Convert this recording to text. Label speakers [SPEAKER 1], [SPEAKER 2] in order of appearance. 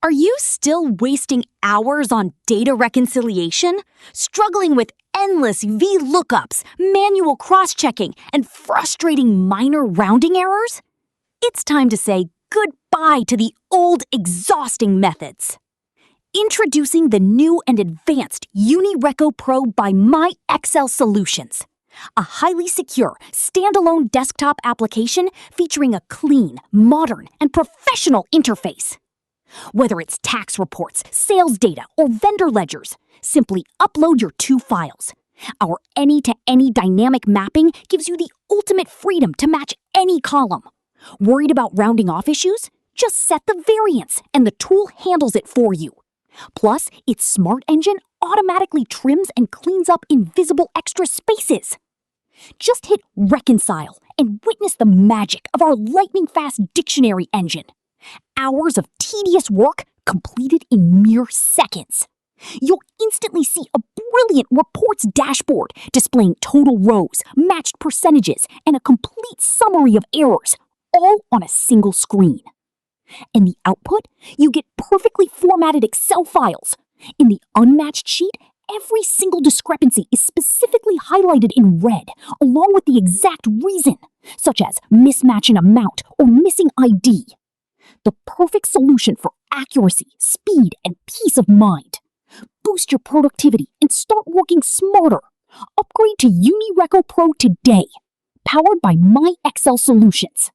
[SPEAKER 1] Are you still wasting hours on data reconciliation? Struggling with endless VLOOKUPs, manual cross-checking, and frustrating minor rounding errors? It's time to say goodbye to the old, exhausting methods. Introducing the new and advanced UniReco Pro by MyExcel Solutions. A highly secure, standalone desktop application featuring a clean, modern, and professional interface. Whether it's tax reports, sales data, or vendor ledgers, simply upload your two files. Our any-to-any dynamic mapping gives you the ultimate freedom to match any column. Worried about rounding off issues? Just set the variance, and the tool handles it for you. Plus, its smart engine automatically trims and cleans up invisible extra spaces. Just hit Reconcile and witness the magic of our lightning-fast dictionary engine. Hours of tedious work completed in mere seconds. You'll instantly see a brilliant reports dashboard displaying total rows, matched percentages, and a complete summary of errors, all on a single screen. In the output, you get perfectly formatted Excel files. In the unmatched sheet, every single discrepancy is specifically highlighted in red, along with the exact reason, such as mismatch in amount or missing ID. The perfect solution for accuracy, speed, and peace of mind. Boost your productivity and start working smarter. Upgrade to UniReco Pro today, powered by MyExcel Solutions.